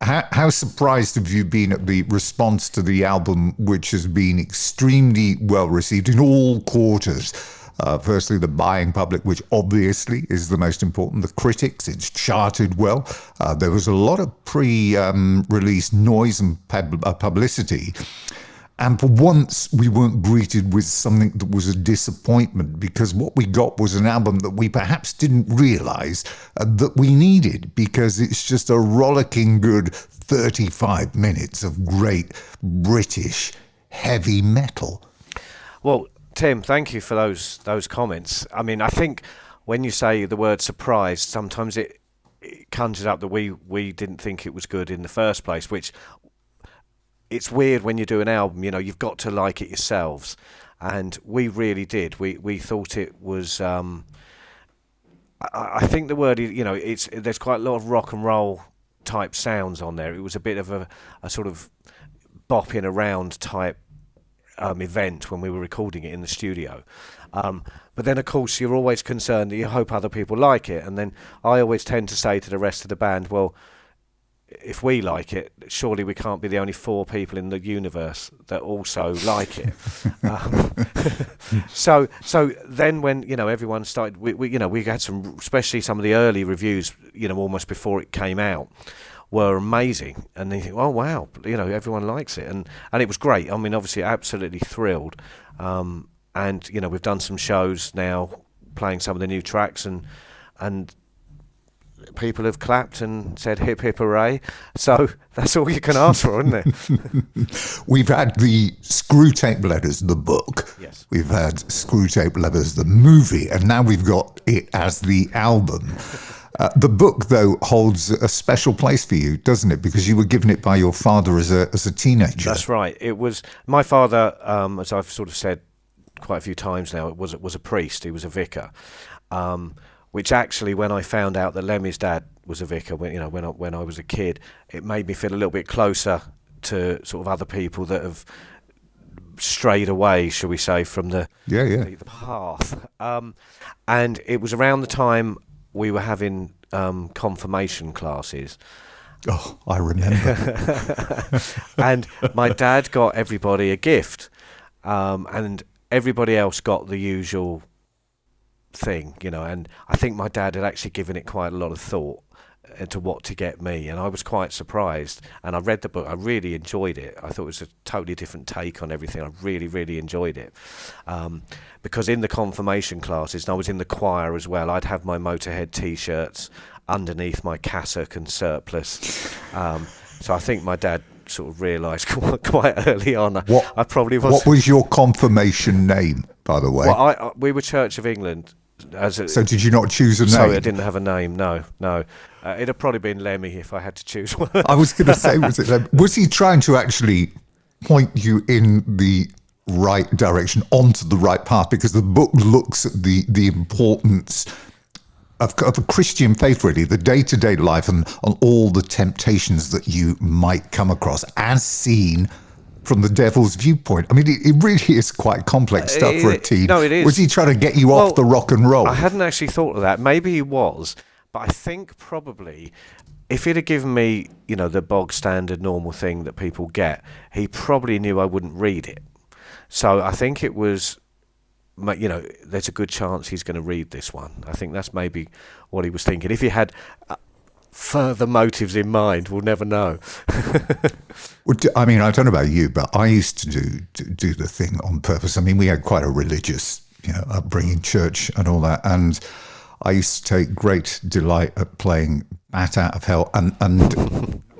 how surprised have you been at the response to the album, which has been extremely well received in all quarters? Firstly, the buying public, which obviously is the most important. The critics, it's charted well. There was a lot of pre-release noise and publicity. And for once, we weren't greeted with something that was a disappointment, because what we got was an album that we perhaps didn't realise that we needed, because it's just a rollicking good 35 minutes of great British heavy metal. Well, Tim, thank you for those comments. I mean, I think when you say the word surprised, sometimes it conjures up that we didn't think it was good in the first place, which... It's weird when you do an album, you've got to like it yourselves. And we really did. We thought it was, I think the word, there's quite a lot of rock and roll type sounds on there. It was a bit of a sort of bopping around type event when we were recording it in the studio. But then, of course, you're always concerned that you hope other people like it. And then I always tend to say to the rest of the band, well, if we like it, surely we can't be the only 4 people in the universe that also like it. So then when everyone started, we had some, especially some of the early reviews, almost before it came out, were amazing, and they think, oh wow, everyone likes it, and it was great. I mean, obviously, absolutely thrilled, and we've done some shows now playing some of the new tracks, and people have clapped and said hip hip hooray, so that's all you can ask for, isn't it? We've had the Screwtape Letters, the book. Yes. We've had Screwtape Letters, the movie, and now we've got it as the album. The book, though, holds a special place for you, doesn't it? Because you were given it by your father as a teenager. That's right. It was my father, as I've sort of said quite a few times now, was a priest. He was a vicar. Which actually, when I found out that Lemmy's dad was a vicar, when I was a kid, it made me feel a little bit closer to sort of other people that have strayed away, shall we say, from the path. And it was around the time we were having confirmation classes. Oh, I remember. And my dad got everybody a gift, and everybody else got the usual thing, and I think my dad had actually given it quite a lot of thought into what to get me, and I was quite surprised. And I read the book, I really enjoyed it. I thought it was a totally different take on everything. I really, really enjoyed it, because in the confirmation classes, and I was in the choir as well, I'd have my Motorhead t-shirts underneath my cassock and surplice, so I think my dad sort of realised quite early on I probably was. What was your confirmation name, by the way? Well, we were Church of England. So did you not choose a name? Sorry, I didn't have a name. No. It'd have probably been Lemmy if I had to choose one. I was going to say, was he trying to actually point you in the right direction, onto the right path? Because the book looks at the importance of a Christian faith, really, the day-to-day life and on all the temptations that you might come across, as seen from the devil's viewpoint. I mean, it really is quite complex stuff for a teen. No, it is. Was he trying to get you off the rock and roll? I hadn't actually thought of that. Maybe he was, but I think probably if he'd have given me, the bog standard normal thing that people get, he probably knew I wouldn't read it. So I think it was, there's a good chance he's going to read this one. I think that's maybe what he was thinking. If he had further motives in mind, we'll never know. Well, I mean, I don't know about you, but I used to do the thing on purpose. I mean, we had quite a religious, upbringing, church and all that, and I used to take great delight at playing Bat Out of Hell and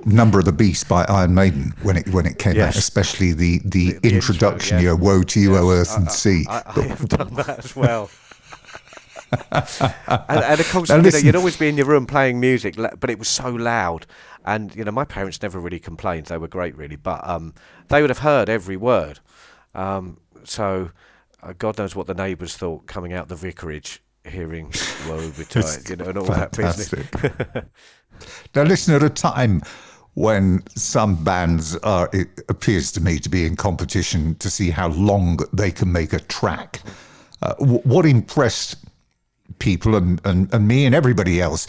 Number of the Beast by Iron Maiden when it came out, especially the introduction, intro, woe to you, O earth and sea. I have done that as well. and of course, you'd always be in your room playing music, but it was so loud. And my parents never really complained; they were great, really. But they would have heard every word. So God knows what the neighbours thought coming out the vicarage, hearing "Woe betide," and all fantastic. that business. Now, listen, at a time when some bands are, it appears to me, to be in competition to see how long they can make a track, what impressed people and me and everybody else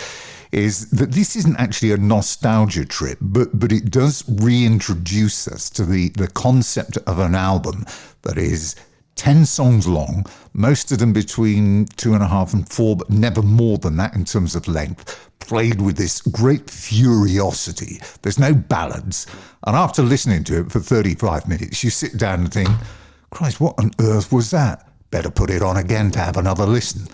is that this isn't actually a nostalgia trip, but it does reintroduce us to the concept of an album that is 10 songs long, most of them between 2.5 and 4, but never more than that in terms of length, played with this great furiosity. There's no ballads. And after listening to it for 35 minutes, you sit down and think, Christ, what on earth was that? Better put it on again to have another listen.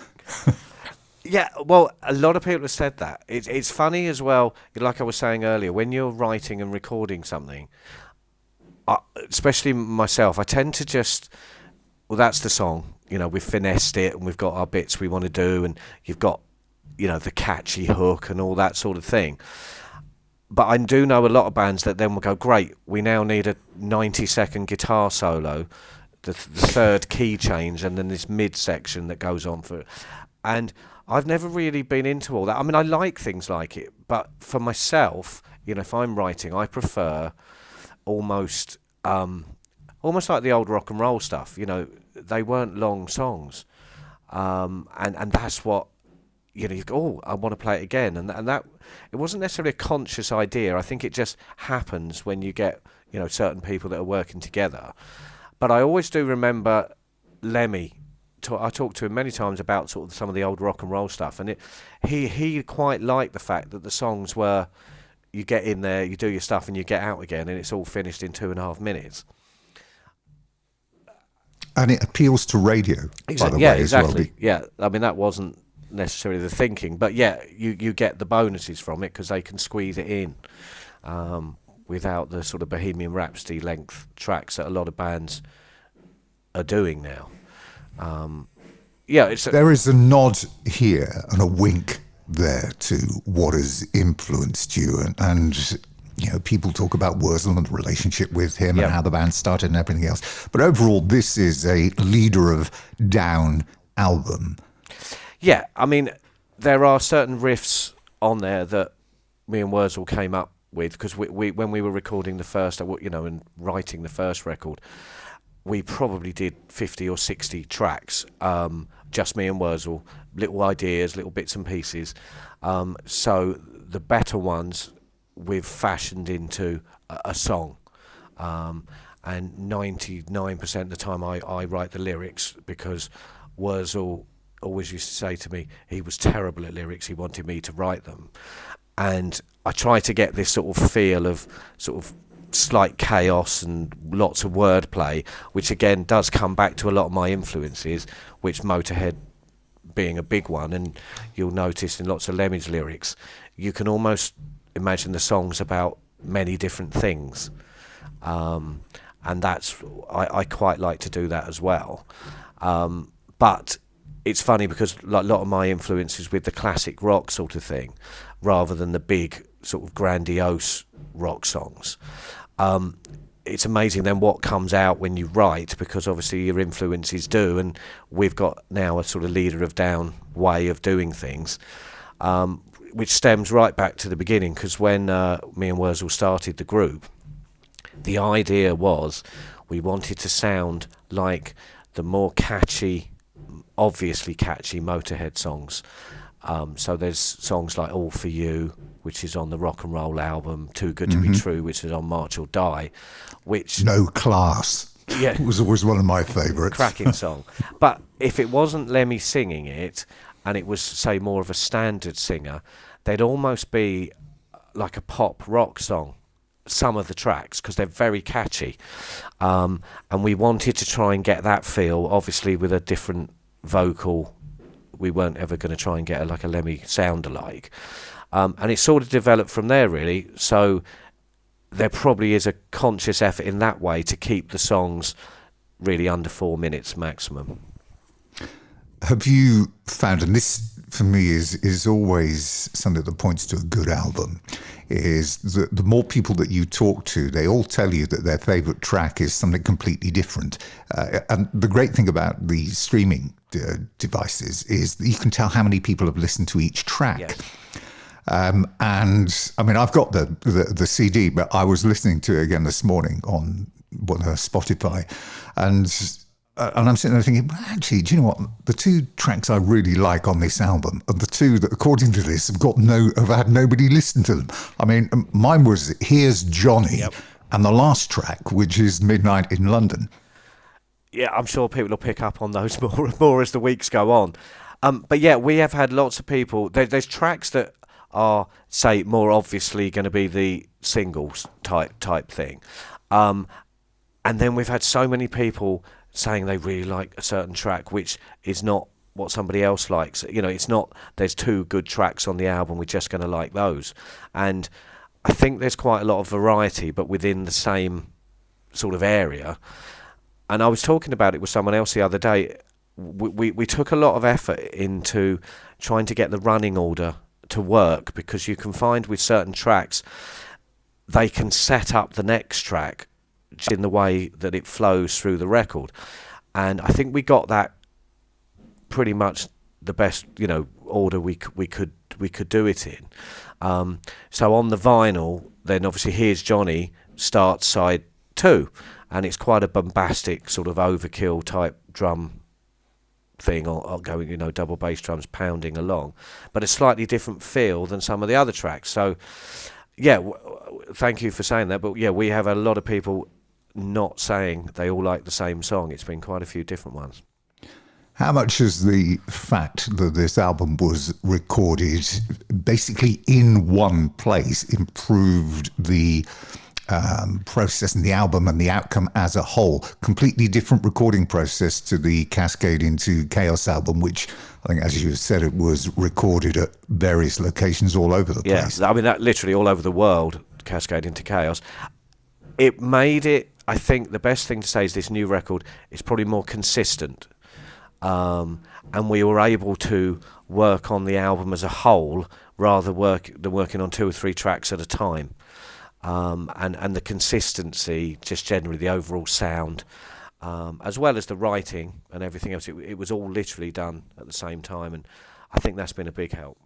Yeah, well, a lot of people have said that. It's funny as well, like I was saying earlier, when you're writing and recording something, especially myself, I tend to just, well, that's the song, we've finessed it and we've got our bits we want to do and you've got, the catchy hook and all that sort of thing. But I do know a lot of bands that then will go, great, we now need a 90-second guitar solo, the third key change, and then this mid-section that goes on for... And I've never really been into all that. I mean, I like things like it, but for myself, if I'm writing, I prefer almost like the old rock and roll stuff. They weren't long songs, and that's what you go, oh, I want to play it again, and that it wasn't necessarily a conscious idea. I think it just happens when you get certain people that are working together. But I always do remember Lemmy. I talked to him many times about sort of some of the old rock and roll stuff, and he quite liked the fact that the songs were, you get in there, you do your stuff, and you get out again, and it's all finished in 2.5 minutes. And it appeals to radio, by the way, exactly. as well. Yeah, I mean, that wasn't necessarily the thinking, but yeah, you get the bonuses from it because they can squeeze it in without the sort of Bohemian Rhapsody length tracks that a lot of bands are doing now. There is a nod here and a wink there to what has influenced you, and people talk about Wurzel and the relationship with him and how the band started and everything else. But overall, this is a leader of Down album. Yeah, I mean, there are certain riffs on there that me and Wurzel came up with because we when we were recording the first, and writing the first record, we probably did 50 or 60 tracks, just me and Wurzel, little ideas, little bits and pieces. So the better ones we've fashioned into a song. And 99% of the time I write the lyrics because Wurzel always used to say to me he was terrible at lyrics, he wanted me to write them. And I try to get this sort of feel of sort of slight chaos and lots of wordplay, which again does come back to a lot of my influences, which Motorhead being a big one, and you'll notice in lots of Lemmy's lyrics you can almost imagine the songs about many different things, and that's I quite like to do that as well, but it's funny because like a lot of my influences with the classic rock sort of thing rather than the big sort of grandiose rock songs. It's amazing then what comes out when you write, because obviously your influences do, and we've got now a sort of leader of Down way of doing things, which stems right back to the beginning, because when me and Wurzel started the group, the idea was we wanted to sound like the more catchy, obviously catchy Motorhead songs. So there's songs like All For You, which is on the rock and roll album, Too Good To Be True, which is on March or Die, which... No Class. Yeah. It was always one of my favourites. Cracking song. But if it wasn't Lemmy singing it, and it was, say, more of a standard singer, they'd almost be like a pop rock song, some of the tracks, because they're very catchy. And we wanted to try and get that feel, obviously with a different vocal. We weren't ever going to try and get like a Lemmy sound alike. And it sort of developed from there, really. So there probably is a conscious effort in that way to keep the songs really under 4 minutes maximum. Have you found, and this for me is always something that points to a good album, is that the more people that you talk to, they all tell you that their favourite track is something completely different. And the great thing about the streaming devices is that you can tell how many people have listened to each track. Yes. And I mean, I've got the CD, but I was listening to it again this morning on Spotify, and And I'm sitting there thinking, well, actually, do you know what? The two tracks I really like on this album are the two that, according to this, have had nobody listen to them. I mean, mine was Here's Johnny, Yep. and the last track, which is Midnight in London. Yeah, I'm sure people will pick up on those more and more as the weeks go on. But yeah, we have had lots of people. There's tracks that are, say, more obviously going to be the singles type thing, and then we've had so many people saying they really like a certain track, which is not what somebody else likes. You know, it's not. There's two good tracks on the album. We're just going to like those, and I think there's quite a lot of variety, but within the same sort of area. And I was talking about it with someone else the other day. We took a lot of effort into trying to get the running order to work, because you can find with certain tracks they can set up the next track just in the way that it flows through the record. And I think we got that pretty much the best, order we could do it in. So on the vinyl, then obviously Here's Johnny starts side 2, and it's quite a bombastic sort of overkill type drum thing, or going, double bass drums pounding along, but a slightly different feel than some of the other tracks. So yeah, thank you for saying that. But yeah, we have a lot of people not saying they all like the same song. It's been quite a few different ones. How much has the fact that this album was recorded basically in one place improved the process and the album and the outcome as a whole? Completely different recording process to the Cascade into Chaos album, which I think, as you said, it was recorded at various locations all over the place. Yeah, I mean, that literally all over the world, Cascade into Chaos. It made it, I think the best thing to say is this new record is probably more consistent. And we were able to work on the album as a whole rather than working on 2 or 3 tracks at a time. And the consistency, just generally the overall sound, as well as the writing and everything else, it was all literally done at the same time, and I think that's been a big help.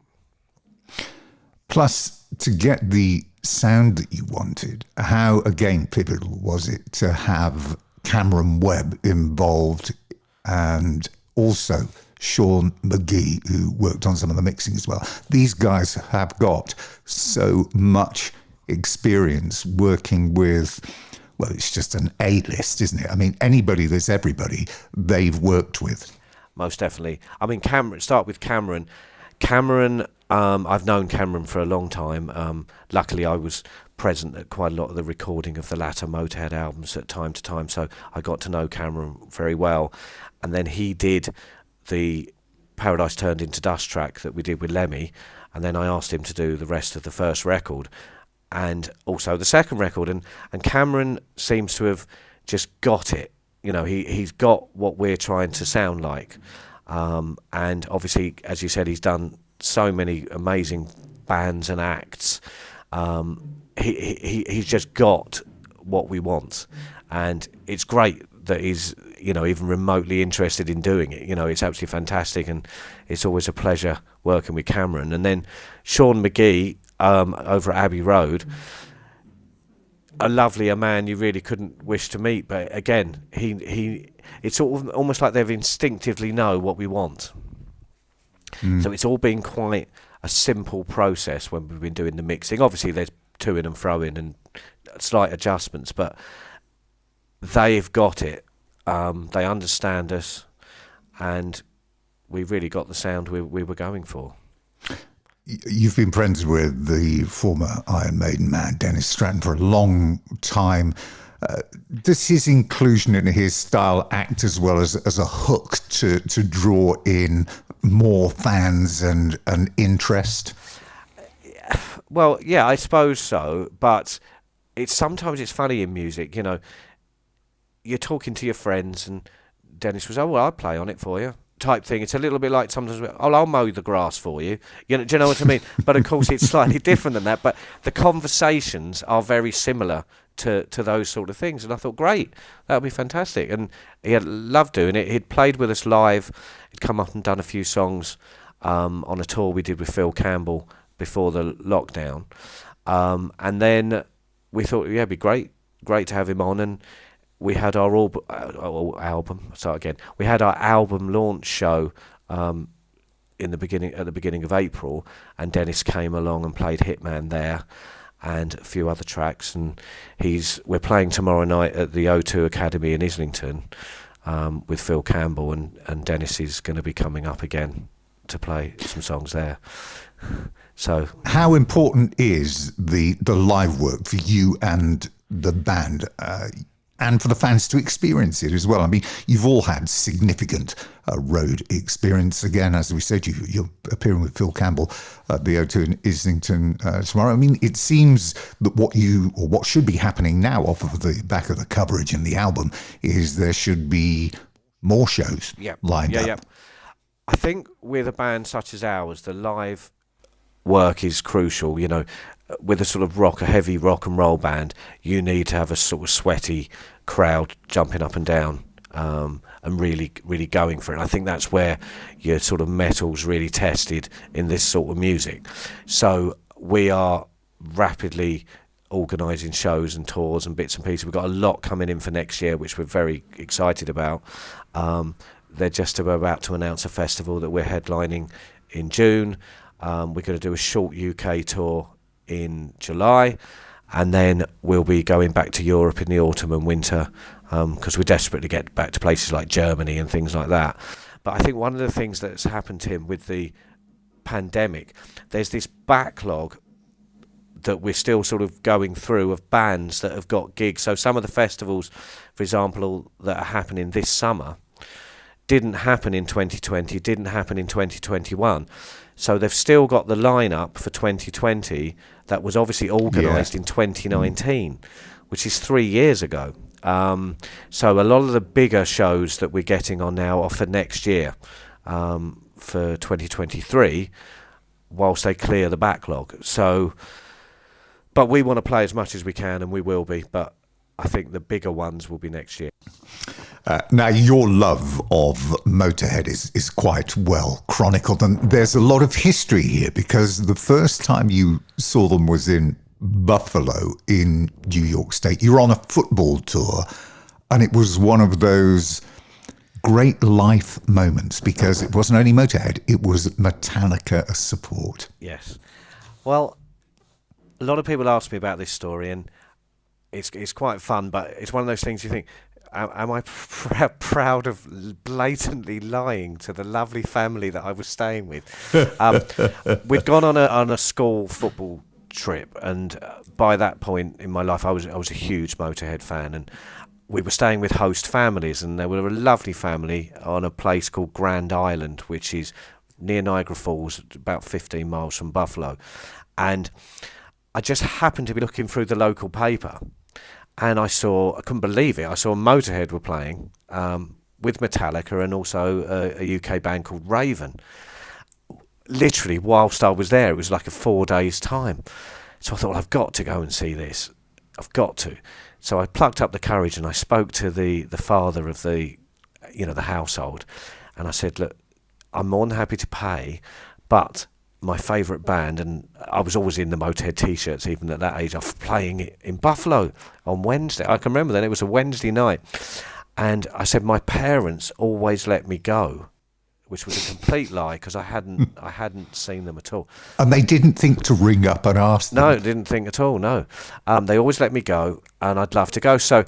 Plus, to get the sound that you wanted, how, again, pivotal was it to have Cameron Webb involved, and also Sean McGee, who worked on some of the mixing as well? These guys have got so much experience working with, well, it's just an A-list, isn't it? I mean, anybody that's everybody they've worked with. Most definitely. I mean, start with Cameron. I've known Cameron for a long time. Luckily, I was present at quite a lot of the recording of the latter Motorhead albums at time to time, so I got to know Cameron very well. And then he did the Paradise Turned into Dust track that we did with Lemmy, and then I asked him to do the rest of the first record and also the second record, and Cameron seems to have just got it. He's got what we're trying to sound like, and obviously, as you said, he's done so many amazing bands and acts. He's just got what we want, and it's great that he's even remotely interested in doing it. It's absolutely fantastic, and it's always a pleasure working with Cameron. And then Sean McGee over at Abbey Road, a man you really couldn't wish to meet, but again, it's sort of almost like they've instinctively know what we want. So it's all been quite a simple process when we've been doing the mixing. Obviously there's to-in and fro-in and slight adjustments, but they've got it. They understand us, and we've really got the sound we were going for. You've been friends with the former Iron Maiden man, Dennis Stratton, for a long time. Does his inclusion in his style act as well as a hook to draw in more fans and interest? Well, yeah, I suppose so, but sometimes it's funny in music, you're talking to your friends and Dennis was, oh, well, I'll play on it for you, type thing. It's a little bit like sometimes, I'll mow the grass for you. Do you know what I mean? But of course it's slightly different than that, but the conversations are very similar to those sort of things, and I thought, great, that would be fantastic. And he had loved doing it. He'd played with us live. He'd come up and done a few songs on a tour we did with Phil Campbell before the lockdown, and then we thought, yeah, it'd be great to have him on. And we had our album. Start again. We had our album launch show at the beginning of April, and Dennis came along and played Hitman there, and a few other tracks. And we're playing tomorrow night at the O2 Academy in Islington with Phil Campbell, and Dennis is going to be coming up again to play some songs there. So, how important is the live work for you and the band, and for the fans to experience it as well? I mean, you've all had significant road experience. Again, as we said, you're appearing with Phil Campbell at the O2 in Islington tomorrow. I mean, it seems that what should be happening now off of the back of the coverage and the album is there should be more shows lined up. Yeah. I think with a band such as ours, the live work is crucial. You know, with a sort of a heavy rock and roll band, you need to have a sort of sweaty crowd jumping up and down and really, really going for it. And I think that's where your sort of metal's really tested in this sort of music. So we are rapidly organising shows and tours and bits and pieces. We've got a lot coming in for next year, which we're very excited about. They're just about to announce a festival that we're headlining in June. We're going to do a short UK tour in July, and then we'll be going back to Europe in the autumn and winter, because we're desperate to get back to places like Germany and things like that. But I think one of the things that's happened, Tim, with the pandemic, there's this backlog that we're still sort of going through of bands that have got gigs. So some of the festivals, for example, that are happening this summer didn't happen in 2020, didn't happen in 2021. So they've still got the lineup for 2020 that was obviously organised in 2019, which is 3 years ago. So a lot of the bigger shows that we're getting on now are for next year, for 2023, whilst they clear the backlog. So, but we want to play as much as we can, and we will be, but I think the bigger ones will be next year. Now, your love of Motorhead is quite well chronicled, and there's a lot of history here, because the first time you saw them was in Buffalo in New York State. You were on a football tour, and it was one of those great life moments, because it wasn't only Motorhead, it was Metallica support. Yes. Well, a lot of people ask me about this story, and it's quite fun, but it's one of those things you think, am I proud of blatantly lying to the lovely family that I was staying with? We'd gone on a school football trip, and by that point in my life, I was a huge Motorhead fan, and we were staying with host families, and they were a lovely family on a place called Grand Island, which is near Niagara Falls, about 15 miles from Buffalo. And I just happened to be looking through the local paper, and I couldn't believe it, I saw Motorhead were playing with Metallica, and also a UK band called Raven. Literally, whilst I was there, it was like a 4 days' time. So I thought, well, I've got to go and see this. I've got to. So I plucked up the courage, and I spoke to the father of the household, and I said, look, I'm more than happy to pay, but my favourite band, and I was always in the Motorhead t-shirts even at that age, I'm playing it in Buffalo on Wednesday. I can remember then, it was a Wednesday night. And I said, my parents always let me go, which was a complete lie, because I hadn't seen them at all. And they didn't think to ring up and ask them? No, didn't think at all, no. They always let me go, and I'd love to go. So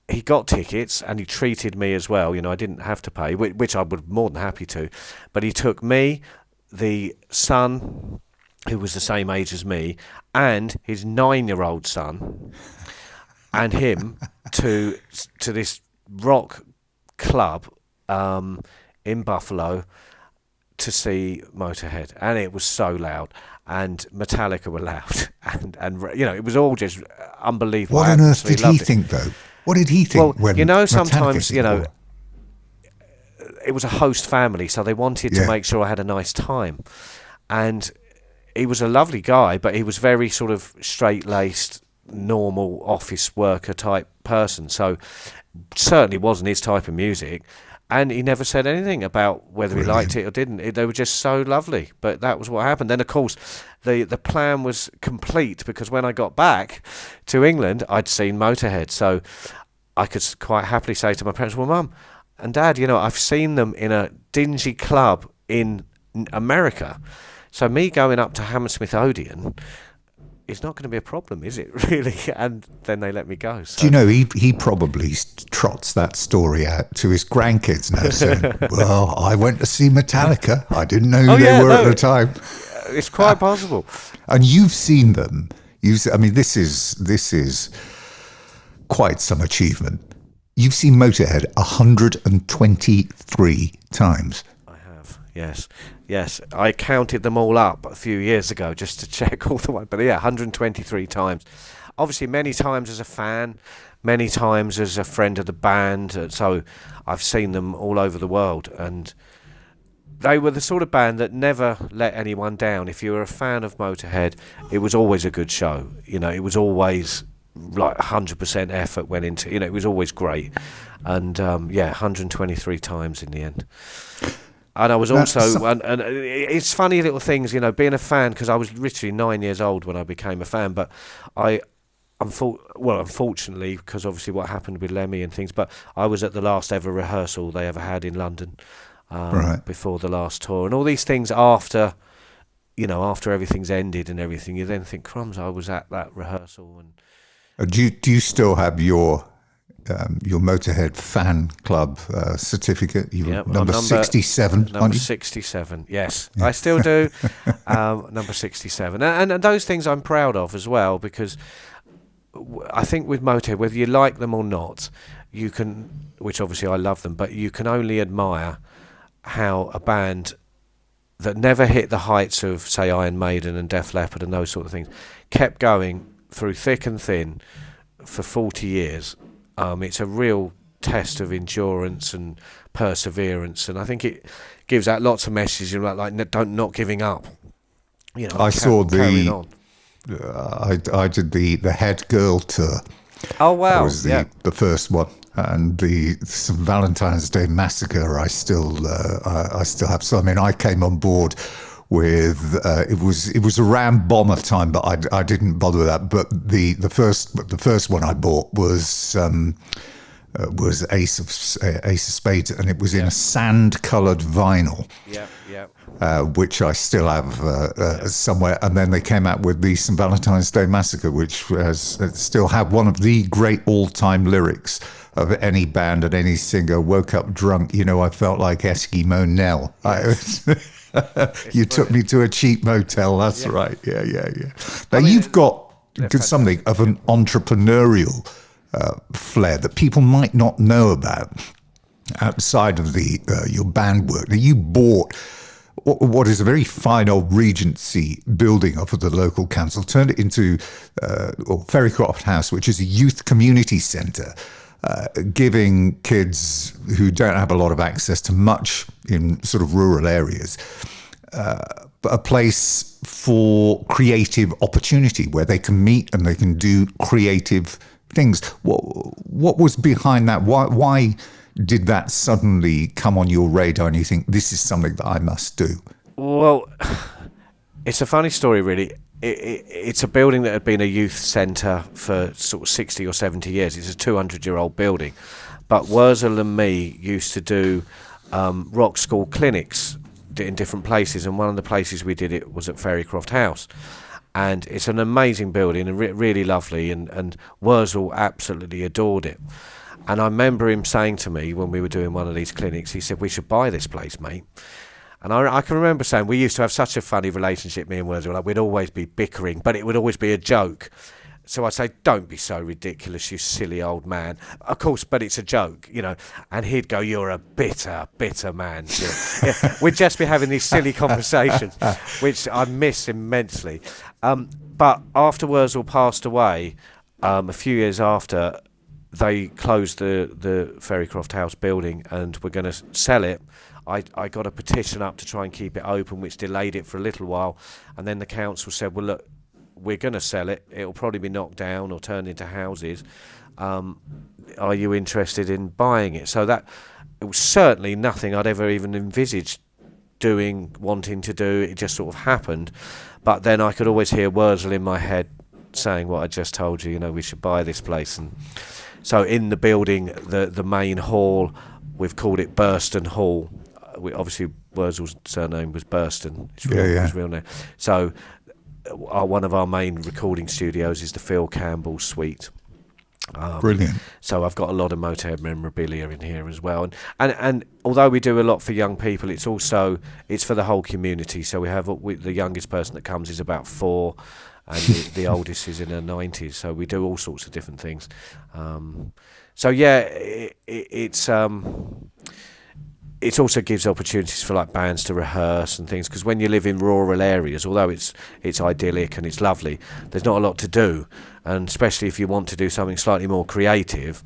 he got tickets, and he treated me as well. I didn't have to pay, which I would be more than happy to. But he took me, the son, who was the same age as me, and his 9-year-old son, and him to this rock club in Buffalo to see Motorhead, and it was so loud, and Metallica were loud, and it was all just unbelievable. What on earth did he think, though? What did he think? Well, when sometimes Metallica it was a host family, so they wanted to make sure I had a nice time. And he was a lovely guy, but he was very sort of straight-laced, normal office worker type person. So certainly wasn't his type of music. And he never said anything about whether he liked it or didn't. They were just so lovely. But that was what happened. Then, of course, the plan was complete, because when I got back to England, I'd seen Motorhead. So I could quite happily say to my parents, well, Mum and Dad, I've seen them in a dingy club in America. So me going up to Hammersmith Odeon is not going to be a problem, is it, really? And then they let me go. So. Do you know, he probably trots that story out to his grandkids now, saying, well, I went to see Metallica. I didn't know who they were at the time. It's quite possible. And you've seen them. This is quite some achievement. You've seen Motorhead 123 times. I have, yes. Yes, I counted them all up a few years ago just to check all the way. But 123 times. Obviously, many times as a fan, many times as a friend of the band. So I've seen them all over the world. And they were the sort of band that never let anyone down. If you were a fan of Motorhead, it was always a good show. It was always like 100% effort went into. It was always great. And 123 times in the end. And I was also, and it's funny little things, being a fan, because I was literally 9 years old when I became a fan, but unfortunately, because obviously what happened with Lemmy and things, but I was at the last ever rehearsal they ever had in London before the last tour, and all these things after everything's ended and everything, you then think, crumbs, I was at that rehearsal. And do you still have your Motorhead fan club certificate? Number 67, number aren't you? 67, yes. I still do. Number 67. And those things I'm proud of as well, because I think with Motorhead, whether you like them or not, you can, which obviously I love them, but you can only admire how a band that never hit the heights of, say, Iron Maiden and Def Leppard and those sort of things, kept going through thick and thin for 40 years. It's a real test of endurance and perseverance, and I think it gives out lots of messages like not giving up. I saw I did the Head Girl tour. Oh wow! That was the first one, and some Valentine's Day Massacre. I still have. So I came on board with it was around Bomber time, but I didn't bother with that. But the first one I bought was Ace of Spades, and it was in a sand-coloured vinyl. Which I still have somewhere. And then they came out with the St. Valentine's Day Massacre, which still have one of the great all-time lyrics of any band and any singer. Woke up drunk, I felt like Eskimo Nell. You took me to a cheap motel, that's right. Yeah. Now, you've got something of an entrepreneurial flair that people might not know about outside of your band work. Now, you bought what is a very fine old Regency building off of the local council, turned it into Ferrycroft House, which is a youth community centre, giving kids who don't have a lot of access to much in sort of rural areas, a place for creative opportunity where they can meet and they can do creative things. What was behind that? Why did that suddenly come on your radar and you think, this is something that I must do? Well, it's a funny story, really. It's a building that had been a youth centre for sort of 60 or 70 years. It's a 200-year-old building. But Wurzel and me used to do rock school clinics in different places, and one of the places we did it was at Ferrycroft House. And it's an amazing building and really lovely, and Wurzel absolutely adored it. And I remember him saying to me when we were doing one of these clinics, he said, we should buy this place, mate. And I can remember saying, we used to have such a funny relationship, me and Wurzel, like we'd always be bickering, but it would always be a joke. So I'd say, don't be so ridiculous, you silly old man. Of course, but it's a joke, And he'd go, you're a bitter, bitter man. Yeah. We'd just be having these silly conversations, which I miss immensely. But after Wurzel passed away, a few years after, they closed the Ferrycroft House building and were going to sell it. I got a petition up to try and keep it open, which delayed it for a little while. And then the council said, well, look, we're going to sell it. It'll probably be knocked down or turned into houses. Are you interested in buying it? So it was certainly nothing I'd ever even envisaged wanting to do. It just sort of happened. But then I could always hear Wurzel in my head saying what I just told you, we should buy this place. And So in the building, the main hall, we've called it Burston Hall. Obviously, Wurzel's surname was Burston, his real name. So one of our main recording studios is the Phil Campbell Suite. Brilliant. So I've got a lot of Motorhead memorabilia in here as well, and although we do a lot for young people, it's for the whole community. So the youngest person that comes is about 4, and the oldest is in her 90s. So we do all sorts of different things. So yeah, it also gives opportunities for like bands to rehearse and things, because when you live in rural areas, although it's idyllic and it's lovely, there's not a lot to do, and especially if you want to do something slightly more creative,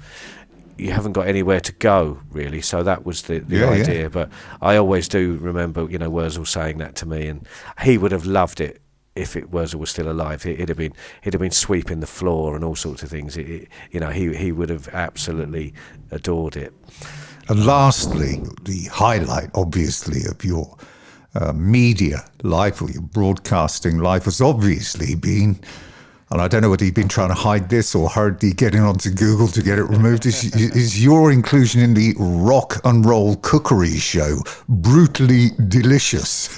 you haven't got anywhere to go really. So that was the idea. But I always do remember, Wurzel saying that to me, and he would have loved it if Wurzel was still alive. He'd have been sweeping the floor and all sorts of things. He would have absolutely adored it. And lastly, the highlight, obviously, of your media life or your broadcasting life has obviously been, and I don't know whether you've been trying to hide this or hardly getting onto Google to get it removed, is your inclusion in the rock and roll cookery show, Brutally Delicious.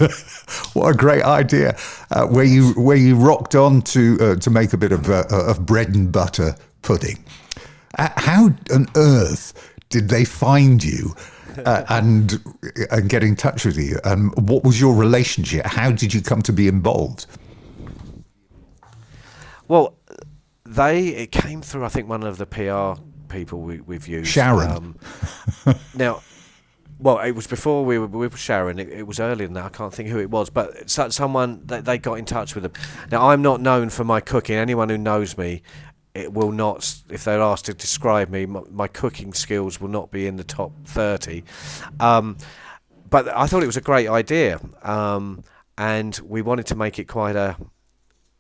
What a great idea! Where you rocked on to make a bit of bread and butter pudding. How on earth did they find you and get in touch with you? And what was your relationship? How did you come to be involved? Well, it came through, I think, one of the PR people we've used. Sharon. It was before we were with Sharon. It was earlier than that. I can't think who it was, but someone they got in touch with them. Now, I'm not known for my cooking. Anyone who knows me, it will not, if they're asked to describe me, my cooking skills will not be in the top 30. But I thought it was a great idea, and we wanted to make it quite a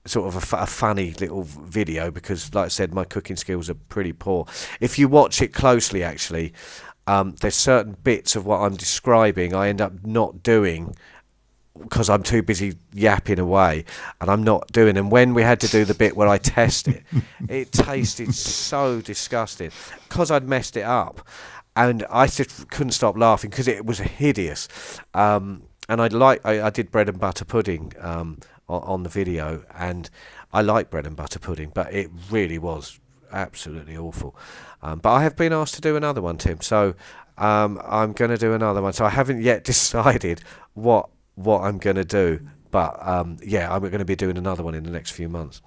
sort of a funny little video, because, like I said, my cooking skills are pretty poor. If you watch it closely, actually, there's certain bits of what I'm describing I end up not doing, because I'm too busy yapping away, and I'm not doing. And when we had to do the bit where I test it, it tasted so disgusting because I'd messed it up, and I just couldn't stop laughing because it was hideous. And I did bread and butter pudding on the video, and I like bread and butter pudding, but it really was absolutely awful. But I have been asked to do another one, Tim. So I'm going to do another one. So I haven't yet decided what I'm going to do, but I'm going to be doing another one in the next few months.